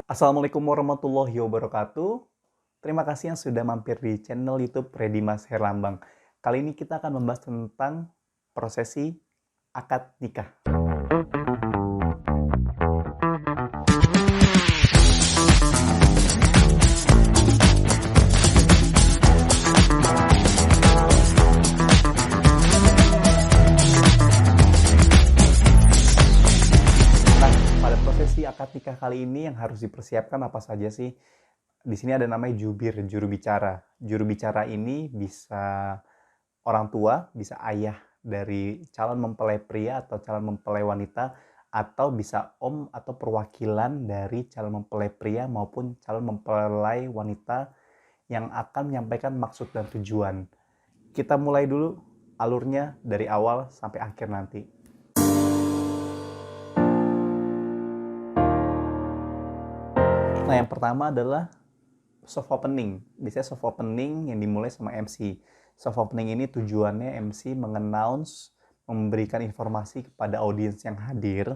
Assalamualaikum warahmatullahi wabarakatuh. Terima kasih yang sudah mampir di channel YouTube Redimas Herlambang. Kali ini kita akan membahas tentang prosesi akad nikah. Nah, pada prosesi akad nikah kali ini yang harus dipersiapkan apa saja sih? Di sini ada namanya jubir, juru bicara. Juru bicara ini bisa orang tua, bisa ayah dari calon mempelai pria atau calon mempelai wanita, atau bisa om atau perwakilan dari calon mempelai pria maupun calon mempelai wanita yang akan menyampaikan maksud dan tujuan. Kita mulai dulu alurnya dari awal sampai akhir nanti. Nah, yang pertama adalah soft opening. Biasanya soft opening yang dimulai sama MC. Soft opening ini tujuannya MC mengannounce, memberikan informasi kepada audiens yang hadir,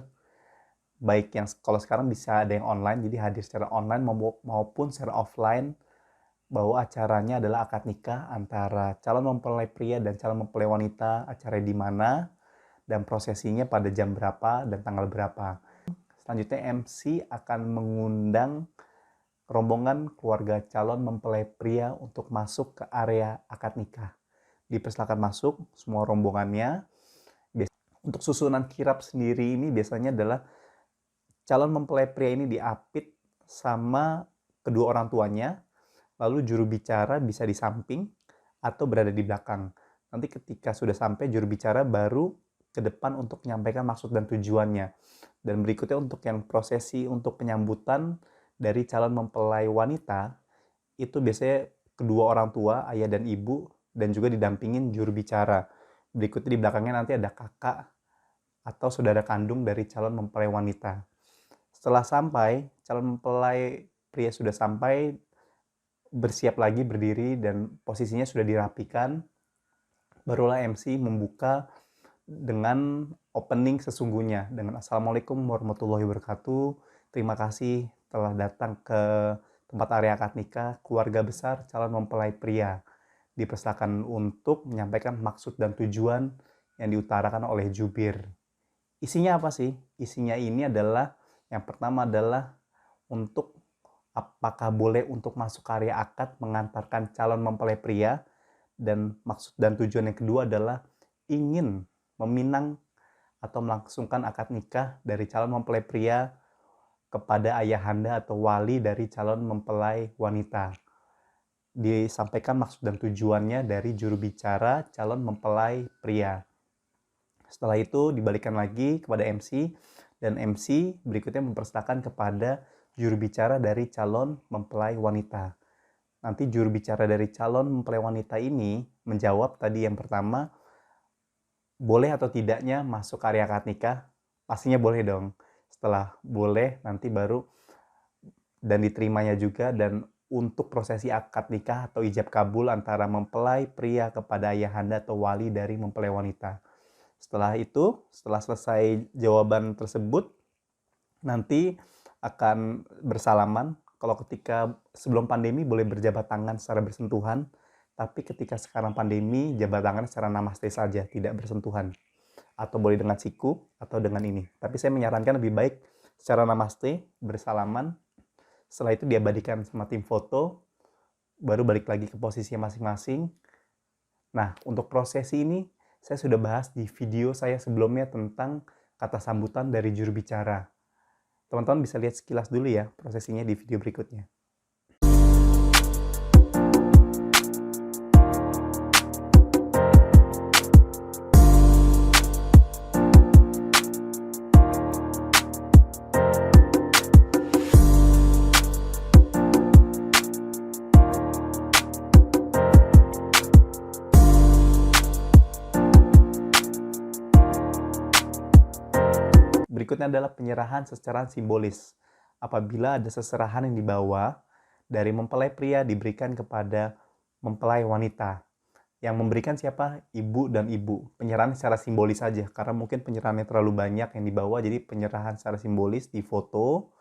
baik yang kalau sekarang bisa ada yang online, jadi hadir secara online maupun secara offline, bahwa acaranya adalah akad nikah antara calon mempelai pria dan calon mempelai wanita, acara di mana, dan prosesinya pada jam berapa dan tanggal berapa. Selanjutnya MC akan mengundang rombongan keluarga calon mempelai pria untuk masuk ke area akad nikah. Dipersilakan masuk semua rombongannya. Untuk susunan kirap sendiri ini biasanya adalah calon mempelai pria ini diapit sama kedua orang tuanya, lalu juru bicara bisa di samping atau berada di belakang. Nanti ketika sudah sampai, juru bicara baru ke depan untuk menyampaikan maksud dan tujuannya. Dan berikutnya untuk yang prosesi untuk penyambutan dari calon mempelai wanita, itu biasanya kedua orang tua, ayah dan ibu, dan juga didampingin juru bicara. Berikutnya di belakangnya nanti ada kakak atau saudara kandung dari calon mempelai wanita. Setelah sampai, calon mempelai pria sudah sampai, bersiap lagi berdiri dan posisinya sudah dirapikan, barulah MC membuka dengan opening sesungguhnya, dengan Assalamualaikum warahmatullahi wabarakatuh. Terima kasih telah datang ke tempat area akad nikah keluarga besar calon mempelai pria. Dipersilakan untuk menyampaikan maksud dan tujuan yang diutarakan oleh jubir. Isinya apa sih? Isinya ini adalah, yang pertama adalah untuk apakah boleh untuk masuk ke area akad mengantarkan calon mempelai pria, dan maksud dan tujuan yang kedua adalah ingin meminang atau melangsungkan akad nikah dari calon mempelai pria kepada ayahanda atau wali dari calon mempelai wanita. Disampaikan maksud dan tujuannya dari juru bicara calon mempelai pria. Setelah itu dibalikan lagi kepada MC, dan MC berikutnya mempersilahkan kepada juru bicara dari calon mempelai wanita. Nanti juru bicara dari calon mempelai wanita ini menjawab tadi yang pertama, boleh atau tidaknya masuk area akad nikah. Pastinya boleh dong. Setelah boleh, nanti baru dan diterimanya juga, dan untuk prosesi akad nikah atau ijab kabul antara mempelai pria kepada ayahanda atau wali dari mempelai wanita. Setelah itu, setelah selesai jawaban tersebut, nanti akan bersalaman. Kalau ketika sebelum pandemi boleh berjabat tangan secara bersentuhan, tapi ketika sekarang pandemi, jabat tangan secara namaste saja, tidak bersentuhan. Atau boleh dengan siku, atau dengan ini. Tapi saya menyarankan lebih baik secara namaste, bersalaman. Setelah itu diabadikan sama tim foto, baru balik lagi ke posisi masing-masing. Nah, untuk prosesi ini, saya sudah bahas di video saya sebelumnya tentang kata sambutan dari juru bicara. Teman-teman bisa lihat sekilas dulu ya prosesinya di video berikutnya. Berikutnya adalah penyerahan secara simbolis. Apabila ada seserahan yang dibawa dari mempelai pria diberikan kepada mempelai wanita. Yang memberikan siapa? Ibu dan ibu. Penyerahan secara simbolis saja, karena mungkin penyerahannya terlalu banyak yang dibawa, jadi penyerahan secara simbolis di foto.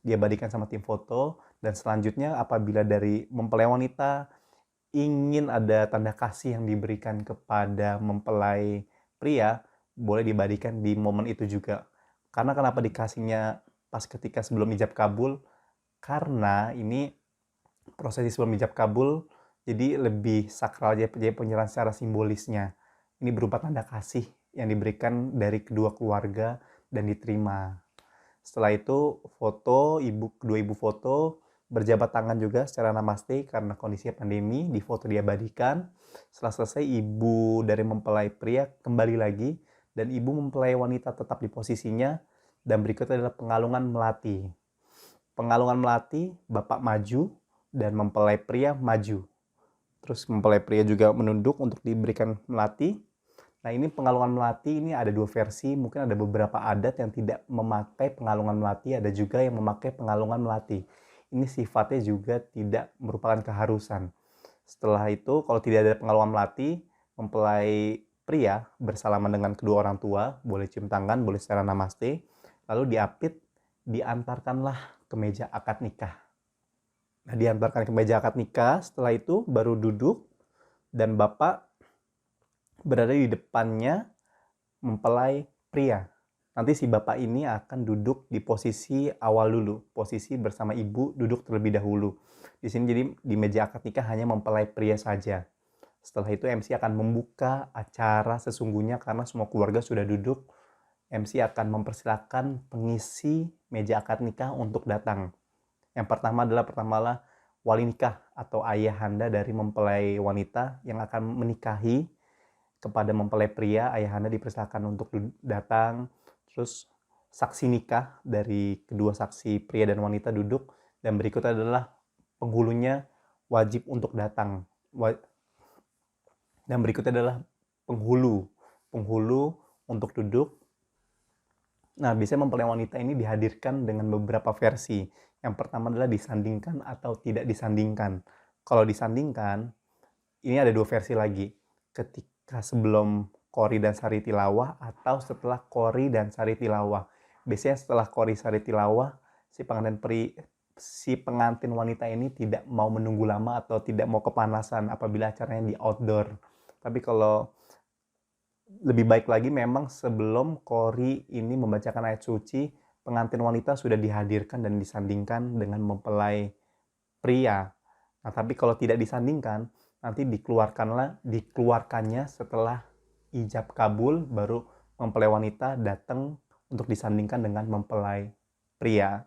diabadikan sama tim foto, dan selanjutnya apabila dari mempelai wanita ingin ada tanda kasih yang diberikan kepada mempelai pria, boleh diabadikan di momen itu juga. Karena kenapa dikasihnya pas ketika sebelum ijab kabul? Karena ini prosesi sebelum ijab kabul jadi lebih sakral, jadi penyerahan secara simbolisnya. Ini berupa tanda kasih yang diberikan dari kedua keluarga dan diterima. Setelah itu foto, kedua ibu foto, berjabat tangan juga secara namaste karena kondisi pandemi, di foto diabadikan. Setelah selesai, ibu dari mempelai pria kembali lagi, dan ibu mempelai wanita tetap di posisinya, dan berikutnya adalah pengalungan melati. Pengalungan melati, bapak maju, dan mempelai pria maju. Terus mempelai pria juga menunduk untuk diberikan melati. Nah, ini pengalungan melati ini ada dua versi, mungkin ada beberapa adat yang tidak memakai pengalungan melati, ada juga yang memakai pengalungan melati. Ini sifatnya juga tidak merupakan keharusan. Setelah itu, kalau tidak ada pengalungan melati, mempelai pria bersalaman dengan kedua orang tua, boleh cium tangan, boleh secara namaste, lalu diapit, diantarkanlah ke meja akad nikah. Nah, diantarkan ke meja akad nikah, setelah itu baru duduk, dan bapak berada di depannya mempelai pria. Nanti si bapak ini akan duduk di posisi awal dulu, posisi bersama ibu duduk terlebih dahulu. Di sini jadi di meja akad nikah hanya mempelai pria saja. Setelah itu MC akan membuka acara sesungguhnya karena semua keluarga sudah duduk. MC akan mempersilahkan pengisi meja akad nikah untuk datang. Yang pertama adalah wali nikah atau ayahanda dari mempelai wanita yang akan menikahi kepada mempelai pria. Ayahanda dipersilakan untuk datang. Terus saksi nikah dari kedua saksi pria dan wanita duduk, dan berikutnya adalah penghulunya wajib untuk datang. Dan berikutnya adalah penghulu untuk duduk. Nah, biasanya mempelai wanita ini dihadirkan dengan beberapa versi. Yang pertama adalah disandingkan atau tidak disandingkan. Kalau disandingkan, ini ada dua versi lagi. Ketika sebelum qori dan sari tilawah atau setelah qori dan sari tilawah. Biasanya setelah qori sari tilawah, si pengantin wanita ini tidak mau menunggu lama atau tidak mau kepanasan apabila acaranya di outdoor. Tapi kalau lebih baik lagi memang sebelum qori ini membacakan ayat suci, pengantin wanita sudah dihadirkan dan disandingkan dengan mempelai pria. Nah, tapi kalau tidak disandingkan, nanti dikeluarkannya setelah ijab kabul, baru mempelai wanita datang untuk disandingkan dengan mempelai pria.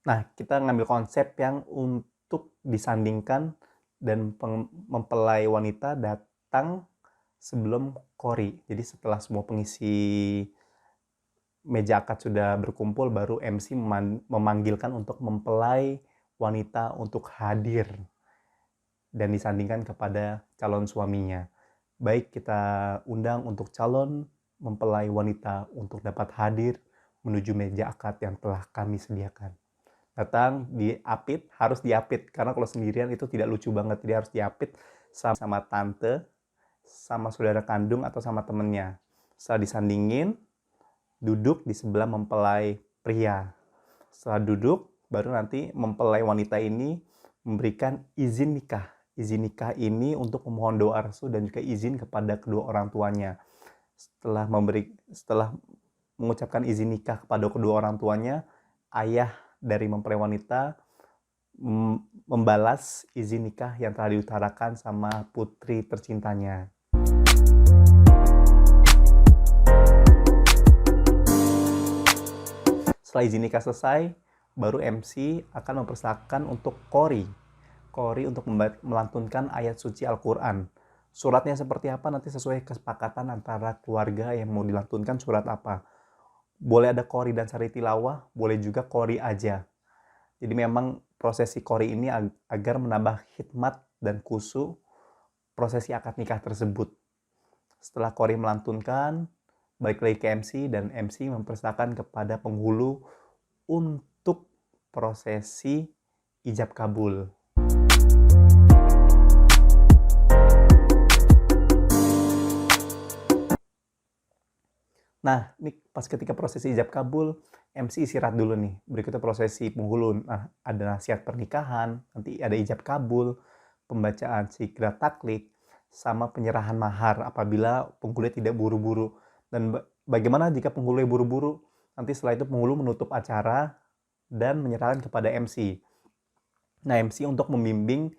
Nah, kita ngambil konsep yang untuk disandingkan dan mempelai wanita datang sebelum qori. Jadi setelah semua pengisi meja akad sudah berkumpul, baru MC memanggilkan untuk mempelai wanita untuk hadir dan disandingkan kepada calon suaminya. Baik, kita undang untuk calon mempelai wanita untuk dapat hadir menuju meja akad yang telah kami sediakan. Datang, harus diapit, karena kalau sendirian itu tidak lucu banget. Jadi harus diapit sama tante, sama saudara kandung atau sama temennya. Setelah disandingin, duduk di sebelah mempelai pria. Setelah duduk, baru nanti mempelai wanita ini memberikan izin nikah. Izin nikah ini untuk memohon doa restu dan juga izin kepada kedua orang tuanya. Setelah mengucapkan izin nikah kepada kedua orang tuanya, ayah dari mempelai wanita membalas izin nikah yang telah diutarakan sama putri tercintanya. Setelah izin nikah selesai, baru MC akan mempersilakan untuk qori untuk melantunkan ayat suci Al-Quran. Suratnya seperti apa nanti sesuai kesepakatan antara keluarga yang mau dilantunkan surat apa. Boleh ada qori dan sari tilawah, boleh juga qori aja. Jadi memang prosesi qori ini agar menambah hikmat dan khusyuk prosesi akad nikah tersebut. Setelah qori melantunkan, balik lagi ke MC, dan MC mempersilakan kepada penghulu untuk prosesi ijab kabul. Nah, ini pas ketika prosesi ijab kabul, MC istirahat dulu nih. Berikutnya prosesi penghulu. Nah, ada nasihat pernikahan, nanti ada ijab kabul, pembacaan sikrat taklid, sama penyerahan mahar apabila penghulu tidak buru-buru. Dan bagaimana jika penghulu buru-buru? Nanti setelah itu penghulu menutup acara dan menyerahkan kepada MC. Nah, MC untuk membimbing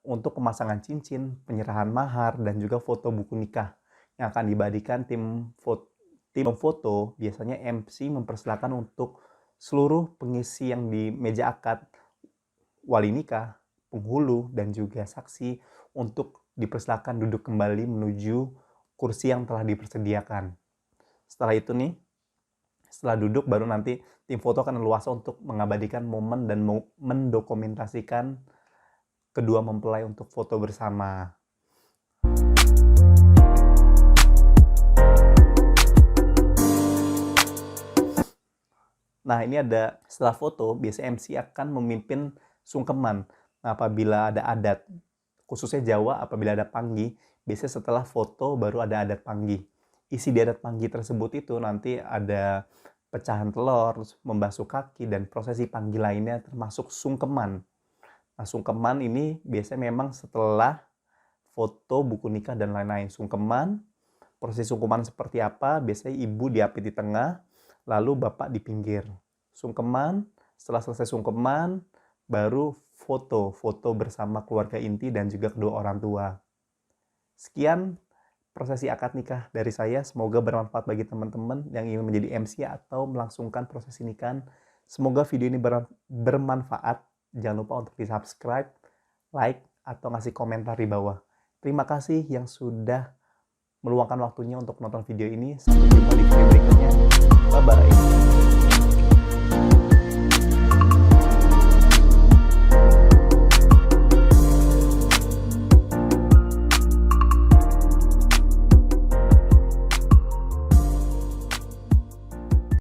untuk pemasangan cincin, penyerahan mahar, dan juga foto buku nikah yang akan dibadikan tim foto. Biasanya MC mempersilahkan untuk seluruh pengisi yang di meja akad, wali nikah, penghulu, dan juga saksi untuk dipersilahkan duduk kembali menuju kursi yang telah dipersediakan. Setelah itu nih, setelah duduk baru nanti tim foto akan leluasa untuk mengabadikan momen dan mendokumentasikan kedua mempelai untuk foto bersama. Nah, ini ada setelah foto, biasanya MC akan memimpin sungkeman. Nah, apabila ada adat, khususnya Jawa, apabila ada panggi, biasanya setelah foto baru ada adat panggi. Isi di adat panggi tersebut itu nanti ada pecahan telur, membasuh kaki, dan prosesi panggi lainnya termasuk sungkeman. Nah, sungkeman ini biasanya memang setelah foto, buku nikah, dan lain-lain. Sungkeman, proses sungkeman seperti apa? Biasanya ibu diapit di tengah, lalu bapak di pinggir. Sungkeman, setelah selesai sungkeman, baru foto bersama keluarga inti dan juga kedua orang tua. Sekian prosesi akad nikah dari saya. Semoga bermanfaat bagi teman-teman yang ingin menjadi MC atau melangsungkan prosesi nikahan. Semoga video ini bermanfaat. Jangan lupa untuk di-subscribe, like, atau ngasih komentar di bawah. Terima kasih yang sudah meluangkan waktunya untuk menonton video ini. Sampai jumpa di video berikutnya. Bye-bye.